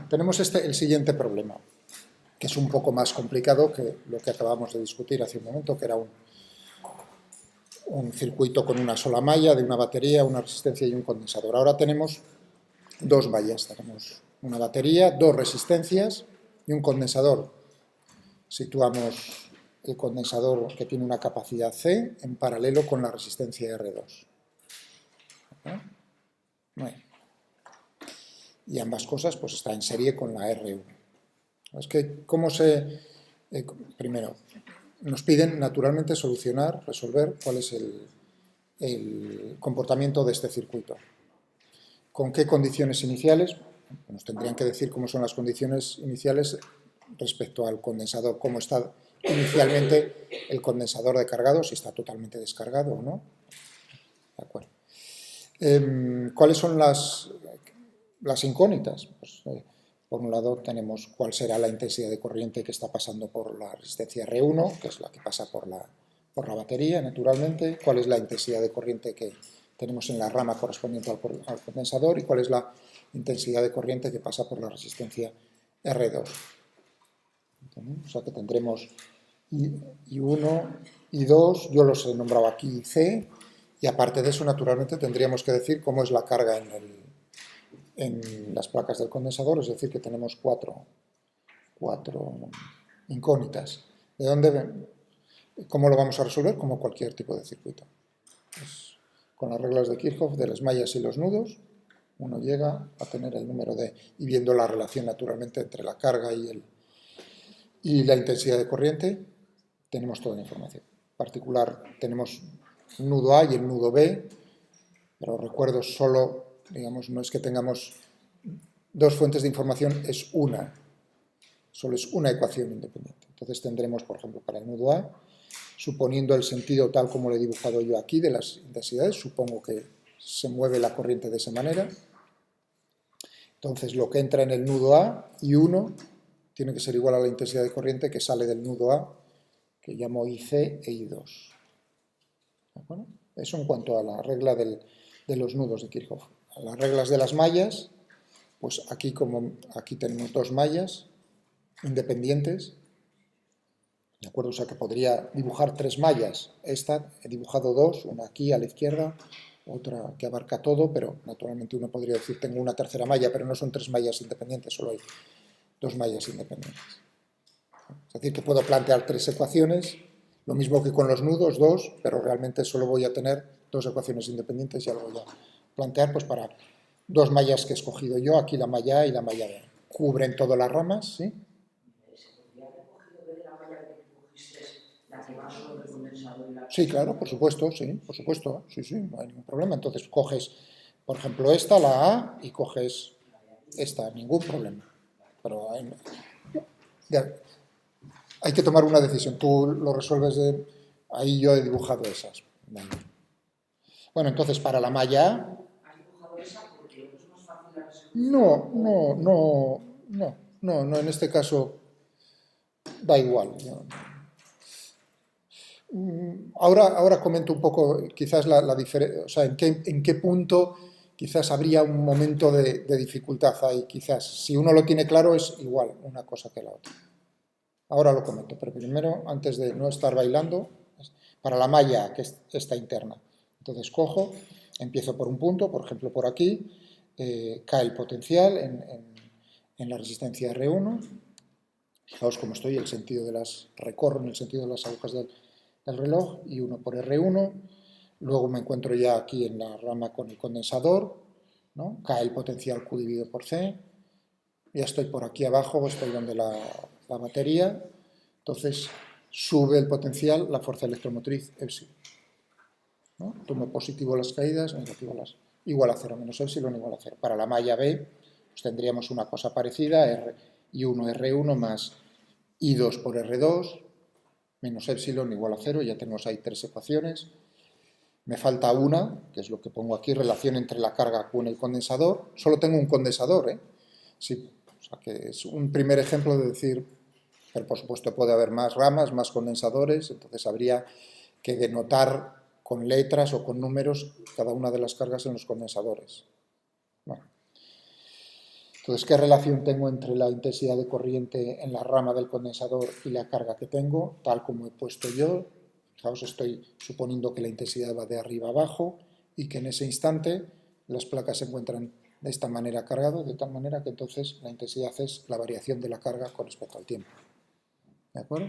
tenemos el siguiente problema, que es un poco más complicado que lo que acabamos de discutir hace un momento, que era un circuito con una sola malla, de una batería, una resistencia y un condensador. Ahora tenemos dos vallas, tenemos una batería, dos resistencias y un condensador. Situamos el condensador, que tiene una capacidad C, en paralelo con la resistencia R2. Bueno. Y ambas cosas pues está en serie con la R1. Es que, ¿cómo se...? Primero, nos piden naturalmente resolver cuál es el comportamiento de este circuito. ¿Con qué condiciones iniciales? Nos tendrían que decir cómo son las condiciones iniciales respecto al condensador, cómo está inicialmente el condensador de cargado, si está totalmente descargado o no. De acuerdo. ¿Cuáles son las incógnitas? Pues, por un lado tenemos cuál será la intensidad de corriente que está pasando por la resistencia R1, que es la que pasa por la batería, naturalmente, cuál es la intensidad de corriente que tenemos en la rama correspondiente al condensador y cuál es la intensidad de corriente que pasa por la resistencia R2. O sea que tendremos I1, I2, yo los he nombrado aquí C, y aparte de eso, naturalmente, tendríamos que decir cómo es la carga en las placas del condensador, es decir, que tenemos cuatro incógnitas. ¿De dónde ven? ¿Cómo lo vamos a resolver? Como cualquier tipo de circuito. Pues, con las reglas de Kirchhoff de las mallas y los nudos, uno llega a tener el número de... y viendo la relación naturalmente entre la carga y la intensidad de corriente, tenemos toda la información. En particular, tenemos el nudo A y el nudo B, pero recuerdo solo, digamos, no es que tengamos dos fuentes de información, es una. Solo es una ecuación independiente. Entonces tendremos, por ejemplo, para el nudo A, suponiendo el sentido tal como lo he dibujado yo aquí de las intensidades, supongo que se mueve la corriente de esa manera. Entonces lo que entra en el nudo A, I1, tiene que ser igual a la intensidad de corriente que sale del nudo A, que llamo IC e I2. ¿De acuerdo? Eso en cuanto a la regla de los nudos de Kirchhoff. A las reglas de las mallas, pues aquí tenemos dos mallas independientes, ¿de acuerdo? O sea que podría dibujar tres mallas. Esta he dibujado dos, una aquí a la izquierda, otra que abarca todo, pero naturalmente uno podría decir tengo una tercera malla, pero no son tres mallas independientes, solo hay dos mallas independientes. Es decir, que puedo plantear tres ecuaciones, lo mismo que con los nudos, dos, pero realmente solo voy a tener dos ecuaciones independientes, ya lo voy a plantear pues para dos mallas que he escogido yo, aquí la malla A y la malla B. Cubren todas las ramas, ¿sí? Sí, claro, por supuesto, sí, no hay ningún problema. Entonces coges, por ejemplo, esta, la A, y coges esta, ningún problema. Pero hay que tomar una decisión. Tú lo resuelves ahí yo he dibujado esas. Bueno, entonces para la malla A... No, en este caso da igual. Ahora comento un poco quizás la diferencia, o sea, en qué punto quizás habría un momento de dificultad ahí, quizás. Si uno lo tiene claro es igual una cosa que la otra. Ahora lo comento, pero primero, antes de no estar bailando, para la malla, que es esta interna. Entonces cojo, empiezo por un punto, por ejemplo por aquí, cae el potencial en la resistencia R1. Fijaos cómo estoy, recorro en el sentido de las agujas del reloj, y 1 por R1, luego me encuentro ya aquí en la rama con el condensador, ¿no? Cae el potencial Q dividido por C, ya estoy por aquí abajo, estoy donde la batería, entonces sube el potencial, la fuerza electromotriz Epsilon, ¿no? Tomo positivo las caídas, negativo las... igual a 0 menos Epsilon igual a 0. Para la malla B pues tendríamos una cosa parecida, I1 R1 más I2 por R2, menos Epsilon igual a 0, ya tenemos ahí tres ecuaciones. Me falta una, que es lo que pongo aquí, relación entre la carga con el condensador. Solo tengo un condensador, ¿eh? Sí, o sea que es un primer ejemplo de decir, pero por supuesto puede haber más ramas, más condensadores, entonces habría que denotar con letras o con números cada una de las cargas en los condensadores. Bueno. Entonces, ¿qué relación tengo entre la intensidad de corriente en la rama del condensador y la carga que tengo? Tal como he puesto yo. Fijaos, estoy suponiendo que la intensidad va de arriba a abajo y que en ese instante las placas se encuentran de esta manera cargado, de tal manera que entonces la intensidad es la variación de la carga con respecto al tiempo. ¿De acuerdo?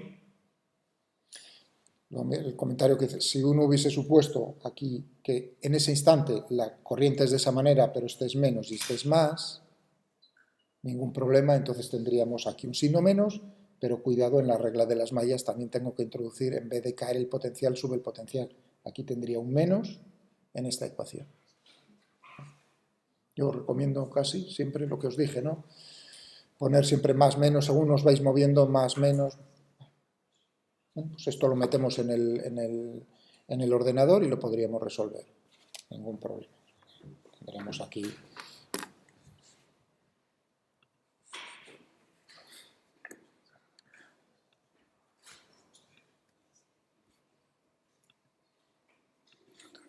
El comentario que dice, si uno hubiese supuesto aquí que en ese instante la corriente es de esa manera, pero este es menos y este es más, ningún problema, entonces tendríamos aquí un signo menos, pero cuidado, en la regla de las mallas también tengo que introducir, en vez de caer el potencial, sube el potencial. Aquí tendría un menos en esta ecuación. Yo os recomiendo casi siempre lo que os dije, ¿no? Poner siempre más, menos, según os vais moviendo, más, menos. Bueno, pues esto lo metemos en el ordenador y lo podríamos resolver. Ningún problema. Tendremos aquí...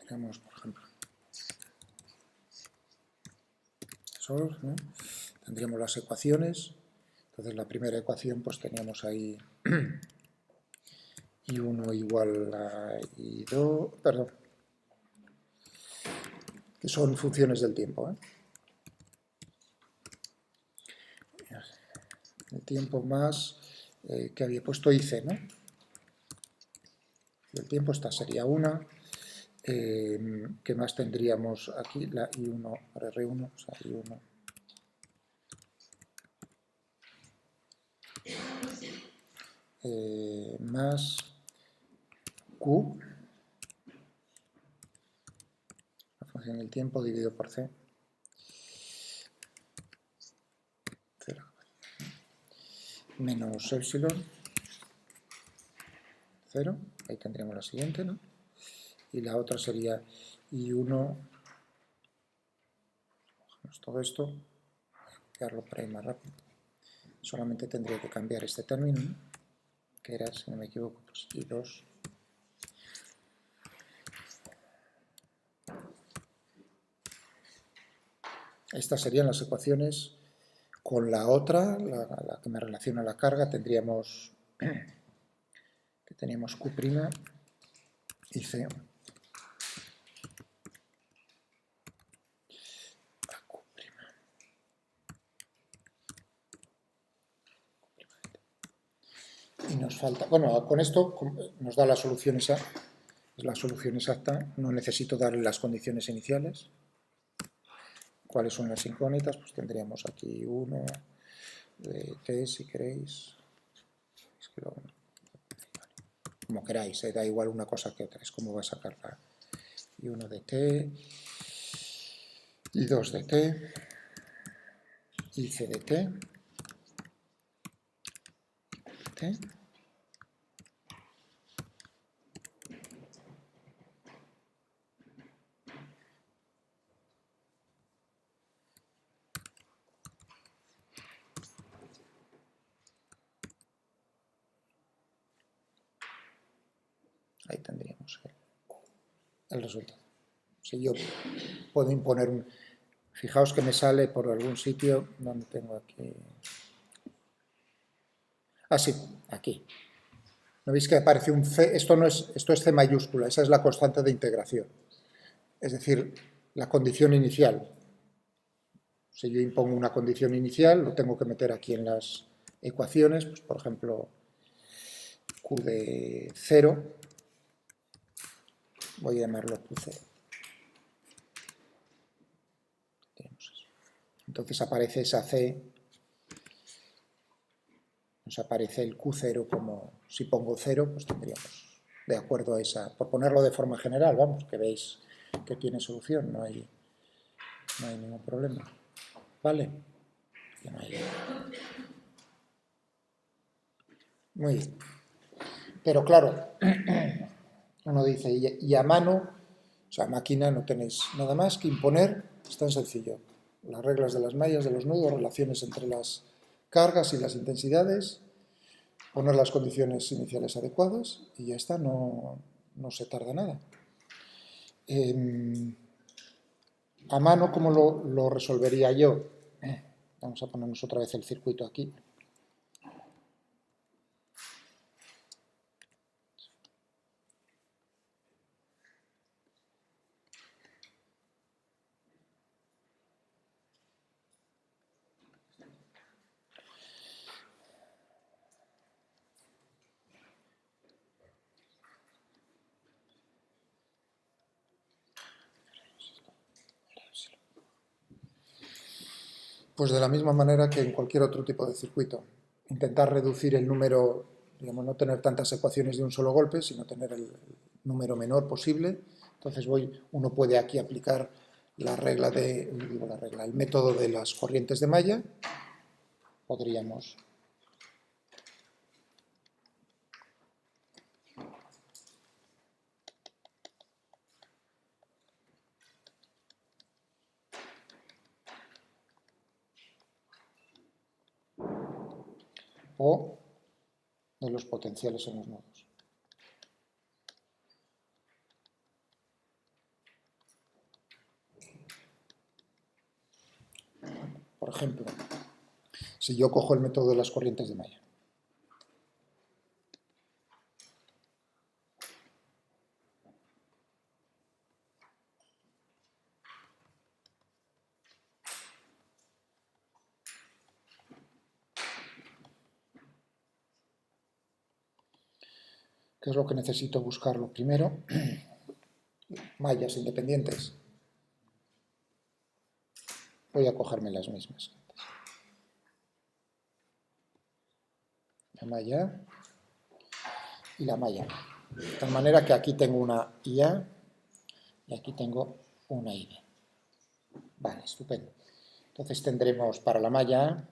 Tendremos, por ejemplo... ¿no? Tendríamos las ecuaciones. Entonces la primera ecuación pues teníamos ahí I1 igual a I2, perdón, que son funciones del tiempo, ¿eh? El tiempo más que había puesto IC, ¿no? El tiempo, esta sería una. ¿Qué más tendríamos aquí? La I1 para R1, o sea, I1. Más Q, la función del tiempo dividido por C. 0. Menos epsilon, 0. Ahí tendríamos la siguiente, ¿no? Y la otra sería I1, todo esto, voy a quedarlo por ahí más rápido. Solamente tendría que cambiar este término, ¿no? Que era, si no me equivoco, pues I2. Estas serían las ecuaciones. Con la otra, la que me relaciona a la carga, tendríamos que teníamos Q' y C. Y nos falta, bueno, con esto nos da la solución exacta, es la solución exacta, no necesito darle las condiciones iniciales. ¿Cuáles son las incógnitas? Pues tendríamos aquí 1 de t, si queréis. Es que como queráis, da igual una cosa que otra, es como va a sacar la y 1 de t, y 2 de t, y c de t, ahí tendríamos el resultado. Si yo puedo imponer un... Fijaos que me sale por algún sitio donde tengo aquí... Ah, sí, aquí. ¿No veis que aparece un C? Esto es C mayúscula, esa es la constante de integración. Es decir, la condición inicial. Si yo impongo una condición inicial, lo tengo que meter aquí en las ecuaciones, pues por ejemplo, Q de 0, voy a llamarlo Q0. Entonces aparece esa C, nos aparece el Q0 como, si pongo 0, pues tendríamos, de acuerdo a esa, por ponerlo de forma general, vamos, que veis que tiene solución, no hay ningún problema. ¿Vale? Muy bien. Pero claro, uno dice, y a mano, o sea, a máquina no tenéis nada más que imponer, es tan sencillo. Las reglas de las mallas, de los nudos, relaciones entre las cargas y las intensidades, poner las condiciones iniciales adecuadas y ya está, no se tarda nada. A mano, ¿cómo lo resolvería yo? Vamos a ponernos otra vez el circuito aquí. Pues de la misma manera que en cualquier otro tipo de circuito. Intentar reducir el número, digamos, no tener tantas ecuaciones de un solo golpe, sino tener el número menor posible. Entonces uno puede aquí aplicar el método de las corrientes de malla. Podríamos o de los potenciales en los nodos. Por ejemplo, si yo cojo el método de las corrientes de malla, ¿qué es lo que necesito buscarlo? Primero, mallas independientes. Voy a cogerme las mismas. La malla y la malla. De tal manera que aquí tengo una IA y aquí tengo una IB. Vale, estupendo. Entonces tendremos para la malla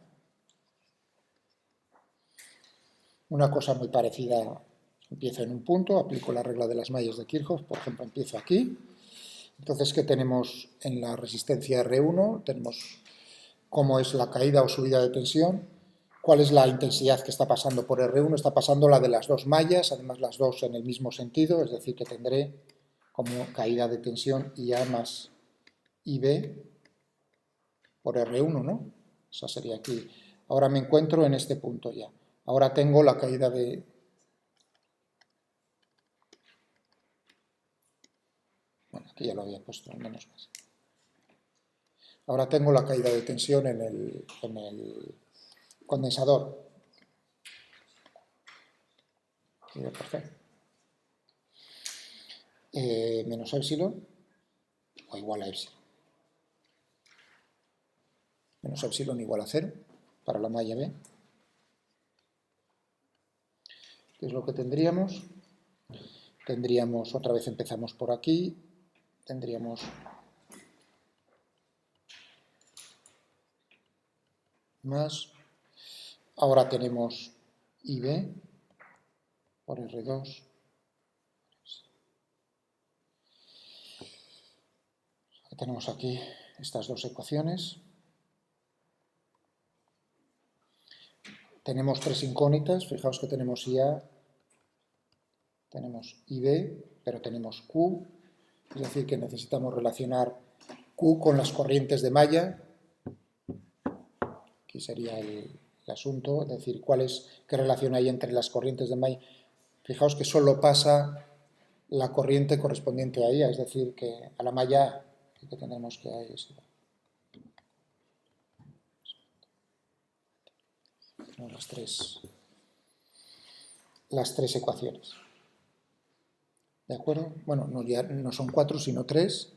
una cosa muy parecida. Empiezo en un punto, aplico la regla de las mallas de Kirchhoff, por ejemplo, empiezo aquí. Entonces, ¿qué tenemos en la resistencia R1? Tenemos cómo es la caída o subida de tensión, cuál es la intensidad que está pasando por R1, está pasando la de las dos mallas, además las dos en el mismo sentido, es decir, que tendré como caída de tensión IA más IB por R1, ¿no? Esa sería aquí. Ahora me encuentro en este punto ya. Ahora tengo la caída de... Bueno, aquí ya lo había puesto, al menos más. Ahora tengo la caída de tensión en el condensador. Menos épsilon o igual a épsilon. Menos épsilon igual a 0 para la malla B. ¿Qué es lo que tendríamos? Tendríamos, otra vez empezamos por aquí, tendríamos más, ahora tenemos IB por R2, tenemos aquí estas dos ecuaciones, tenemos tres incógnitas, fijaos que tenemos IA, tenemos IB, pero tenemos Q, es decir, que necesitamos relacionar Q con las corrientes de malla. Aquí sería el asunto, es decir, qué relación hay entre las corrientes de malla. Fijaos que solo pasa la corriente correspondiente a ella, es decir, que a la malla que tendremos que hay es las tres ecuaciones. ¿De acuerdo? Bueno, ya no son 4, sino 3.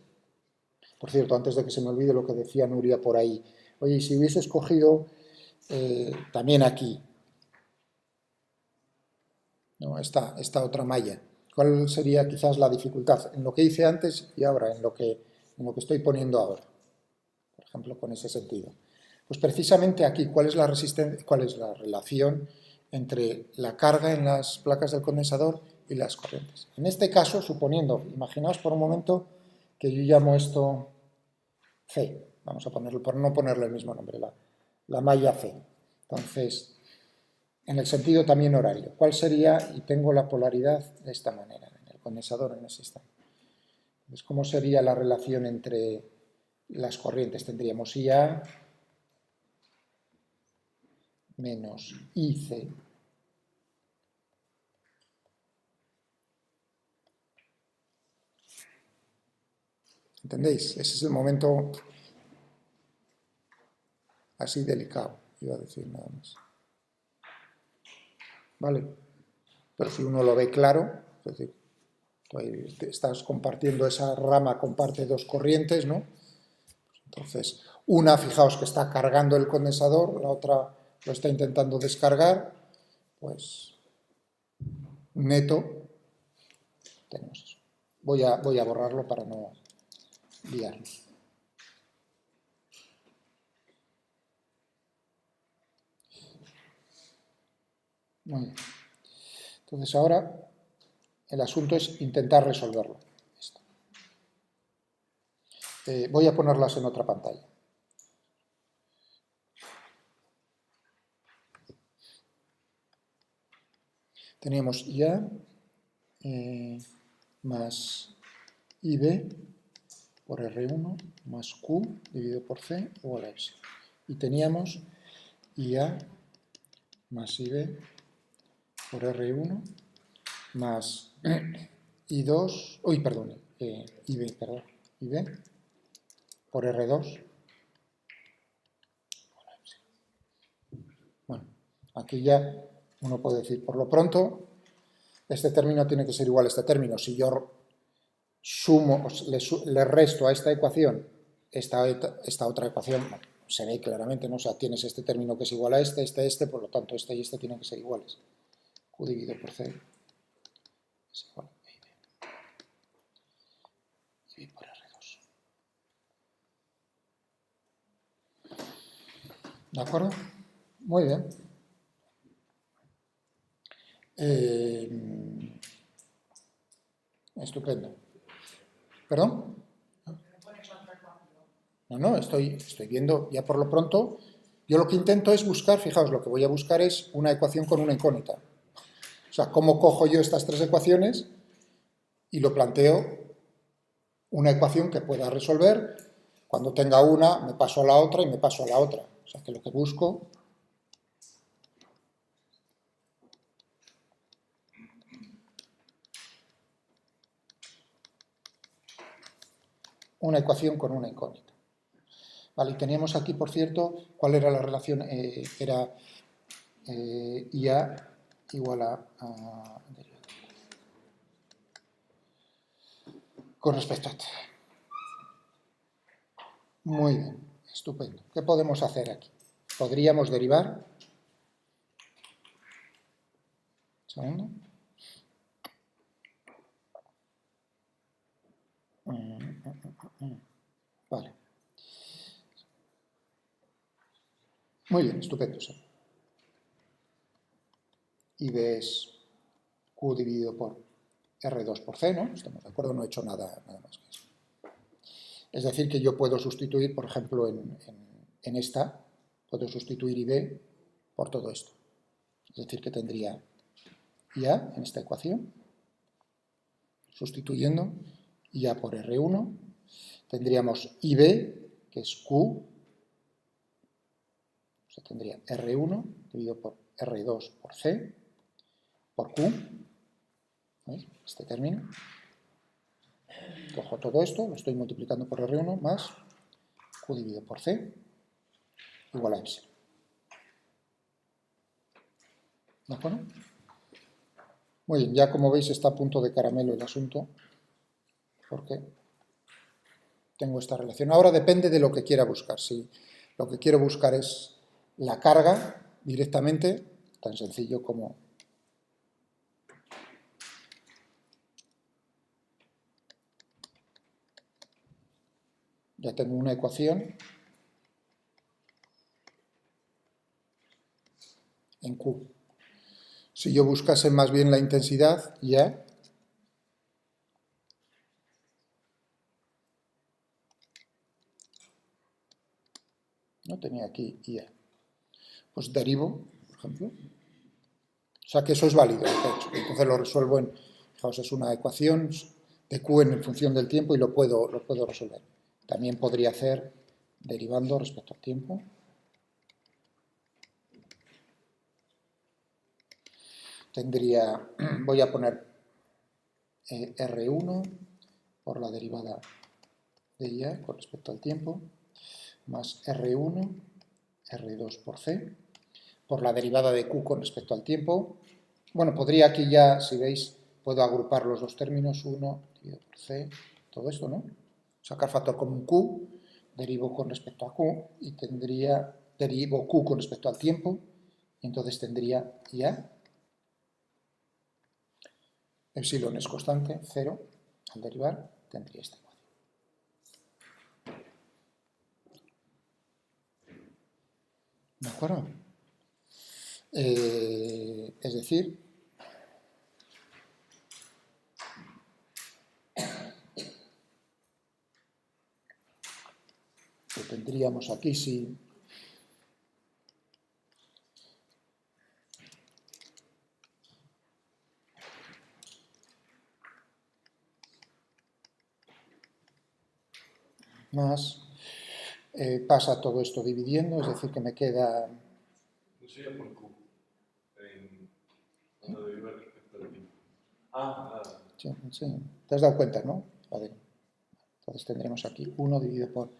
Por cierto, antes de que se me olvide lo que decía Nuria por ahí. Oye, si hubiese escogido también aquí, ¿no? esta otra malla, ¿cuál sería quizás la dificultad? En lo que hice antes y ahora, en lo que estoy poniendo ahora. Por ejemplo, con ese sentido. Pues precisamente aquí, ¿cuál es la relación entre la carga en las placas del condensador y las corrientes? En este caso, suponiendo, imaginaos por un momento que yo llamo esto C, vamos a ponerlo, por no ponerle el mismo nombre, la malla C. Entonces, en el sentido también horario, ¿cuál sería? Y tengo la polaridad de esta manera, en el condensador en ese instante. Entonces, ¿cómo sería la relación entre las corrientes? Tendríamos IA menos IC ¿entendéis? Ese es el momento así delicado, iba a decir nada más. ¿Vale? Pero si uno lo ve claro, es decir, tú ahí estás compartiendo esa rama, comparte dos corrientes, ¿no? Entonces, una, fijaos que está cargando el condensador, la otra lo está intentando descargar, pues neto tenemos eso. Voy a borrarlo para no liarnos. Muy bien. Entonces ahora el asunto es intentar resolverlo. Voy a ponerlas en otra pantalla. Teníamos IA más IB por R1 más Q dividido por C igual a epsilon. Y teníamos IA más IB por R1 más I2, uy, perdón, IB por R2. Bueno, aquí ya uno puede decir, por lo pronto, este término tiene que ser igual a este término. Si yo sumo, le resto a esta ecuación esta otra ecuación, bueno, se ve claramente, ¿no? O sea, tienes este término que es igual a este, por lo tanto este y este tienen que ser iguales. Q dividido por C es igual a IB. IB por R2. ¿De acuerdo? Muy bien. Estupendo. ¿Perdón? No, estoy viendo, ya por lo pronto, yo lo que intento es buscar, fijaos, lo que voy a buscar es una ecuación con una incógnita. O sea, ¿cómo cojo yo estas tres ecuaciones y lo planteo una ecuación que pueda resolver? Cuando tenga una, me paso a la otra y me paso a la otra. O sea, que lo que busco una ecuación con una incógnita. Vale, y teníamos aquí, por cierto, ¿cuál era la relación? Era IA igual a con respecto a... Muy bien, estupendo. ¿Qué podemos hacer aquí? Podríamos derivar. Segundo. Vale. Muy bien, estupendo. Sí. IB es Q dividido por R2 por C, ¿no? Estamos de acuerdo, no he hecho nada más que eso. Es decir, que yo puedo sustituir, por ejemplo, en esta, puedo sustituir IB por todo esto. Es decir, que tendría IA en esta ecuación, sustituyendo IA por R1, tendríamos IB, que es Q, o sea, tendría R1 dividido por R2 por C, por Q, ¿veis? Este término. Cojo todo esto, lo estoy multiplicando por R1 más Q dividido por C igual a epsilon. ¿De acuerdo? Muy bien, ya como veis está a punto de caramelo el asunto, porque tengo esta relación. Ahora depende de lo que quiera buscar. Si lo que quiero buscar es la carga directamente, tan sencillo como ya tengo una ecuación en Q. Si yo buscase más bien la intensidad, ya no tenía aquí IA. Pues derivo, por ejemplo. O sea que eso es válido, de hecho. Entonces lo resuelvo en, fijaos, es una ecuación de Q en función del tiempo y lo puedo resolver. También podría hacer derivando respecto al tiempo. tendría, voy a poner R1 por la derivada de IA con respecto al tiempo, más R1, R2 por C, por la derivada de Q con respecto al tiempo. Bueno, podría aquí ya, si veis, puedo agrupar los dos términos, 1 dividido por C, todo esto, ¿no? Sacar factor común Q, derivo con respecto a Q y derivo Q con respecto al tiempo, y entonces tendría IA. Epsilon es constante, 0, al derivar tendría esta ecuación. ¿De acuerdo? Es decir, que tendríamos aquí si más pasa todo esto dividiendo, es decir, que me queda... No sería por Q, cuando deriva respecto al tiempo. Nada. Sí, te has dado cuenta, ¿no? Vale. Entonces tendremos aquí 1 dividido por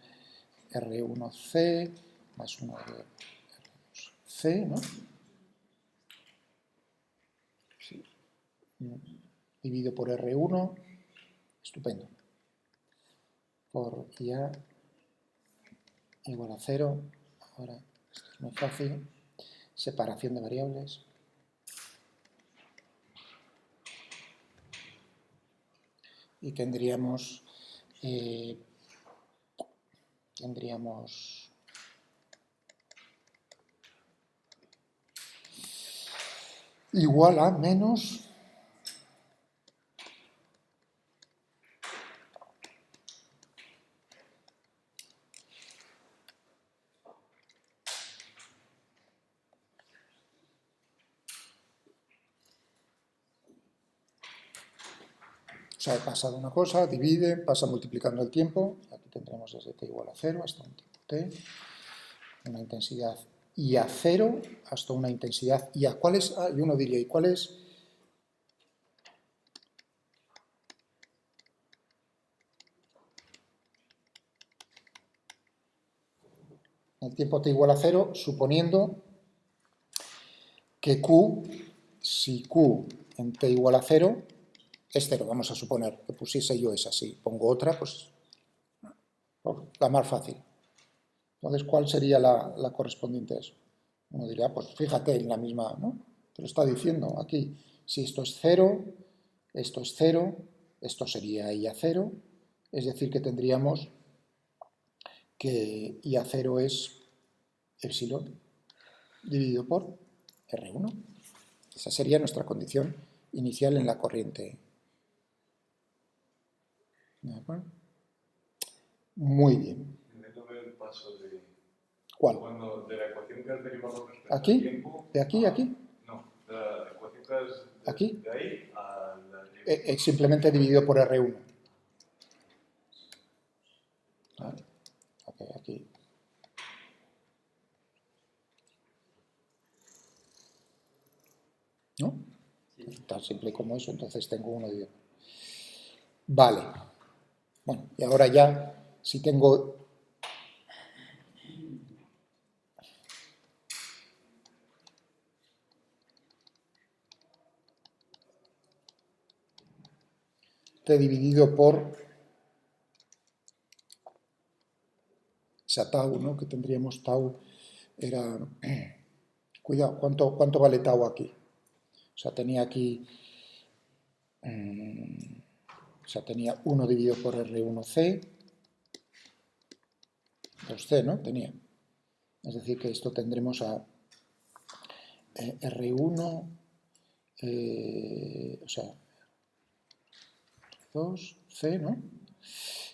R1C más 1 de R2C, ¿no? Sí. Dividido por R1, estupendo. Por IA igual a 0, ahora esto es muy fácil, separación de variables. Y tendríamos igual a menos o sea, pasa de una cosa, divide, pasa multiplicando el tiempo, aquí tendremos desde t igual a 0 hasta un tiempo t, una intensidad I a 0 hasta una intensidad I a. ¿Cuál es? Y uno diría, ¿y cuál es? El tiempo t igual a 0, suponiendo que Q, si Q en t igual a 0, es 0, vamos a suponer que pusiese yo esa, si pongo otra, pues la más fácil. Entonces, ¿cuál sería la correspondiente a eso? Uno diría, pues fíjate en la misma, ¿no? Te lo está diciendo aquí. Si esto es 0, esto es 0, esto sería I a 0, es decir, que tendríamos que I a 0 es epsilon dividido por R1. Esa sería nuestra condición inicial en la corriente. ¿De acuerdo? Muy bien. El paso de... ¿Cuál? Cuando de la ecuación que has derivado respecto ¿Aquí? al tiempo... ¿De aquí a aquí? No, de la ecuación que has... ¿Aquí? De ahí a la... Es simplemente dividido por R1. ¿Vale? Okay, aquí. ¿No? Tan simple como eso, entonces tengo uno de... Vale. Bueno, y ahora ya, si tengo... T dividido por esa tau, ¿no? Que tendríamos tau, era... Cuidado, ¿cuánto vale tau aquí? O sea, tenía aquí... o sea, tenía 1 dividido por R1C, 2C, ¿no? Tenía. Es decir, que esto tendremos a R1, o sea, 2C, ¿no?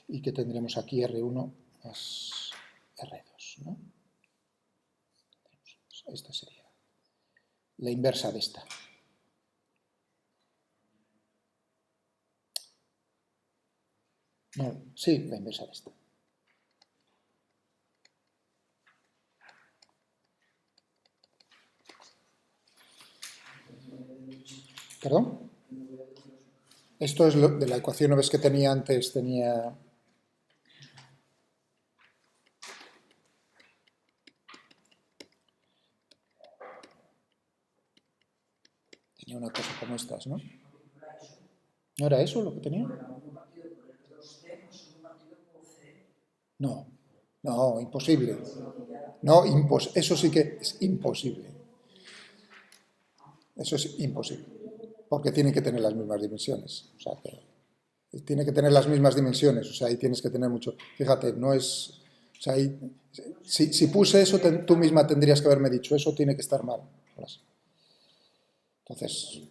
Y que tendremos aquí R1 más R2, ¿no? Esta sería la inversa de esta. No, sí, la inversa de esta. ¿Perdón? Esto es lo de la ecuación, ¿no ves que tenía antes? Tenía una cosa como estas, ¿no? ¿No era eso lo que tenía? No, no, imposible. No, eso sí que es imposible. Eso es imposible. Porque tiene que tener las mismas dimensiones. O sea, que tiene que tener las mismas dimensiones. O sea, ahí tienes que tener mucho. Fíjate, no es. O sea, ahí, si puse eso, tú misma tendrías que haberme dicho, eso tiene que estar mal. Entonces,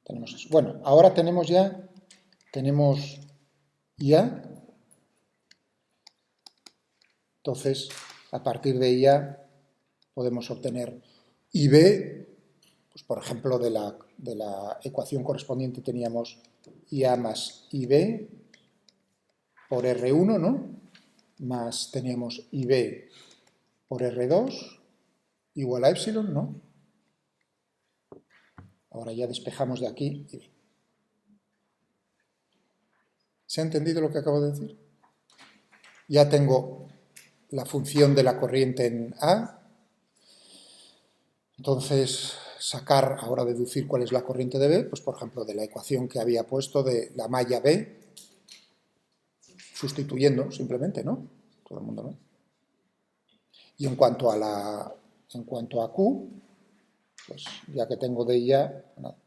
tenemos eso. Bueno, ahora tenemos IA. Entonces, a partir de IA podemos obtener IB, pues por ejemplo, de la ecuación correspondiente teníamos IA más IB por R1, ¿no? Más teníamos IB por R2 igual a epsilon, ¿no? Ahora ya despejamos de aquí IB. ¿Se ha entendido lo que acabo de decir? Ya tengo la función de la corriente en A. Entonces, ahora deducir cuál es la corriente de B, pues por ejemplo de la ecuación que había puesto de la malla B, sustituyendo simplemente, ¿no? Todo el mundo, ¿no? Y en cuanto a Q, pues ya que tengo de IA, nada.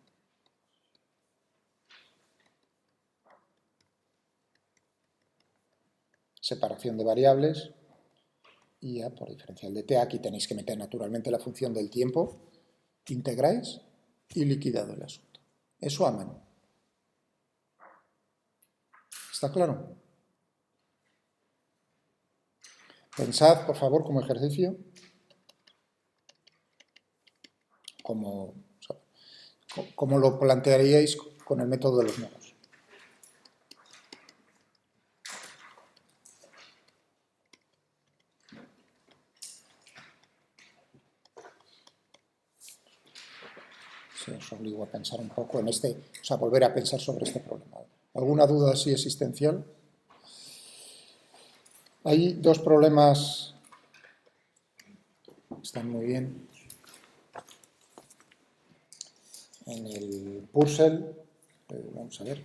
Separación de variables, IA por diferencial de T. Aquí tenéis que meter naturalmente la función del tiempo, integráis y liquidado el asunto. Eso a mano. ¿Está claro? Pensad, por favor, como ejercicio, como lo plantearíais con el método de los nodos. Sí, os obligo a pensar un poco en volver a pensar sobre este problema. ¿Alguna duda así existencial? Hay dos problemas que están muy bien en el Purcell. Vamos a ver,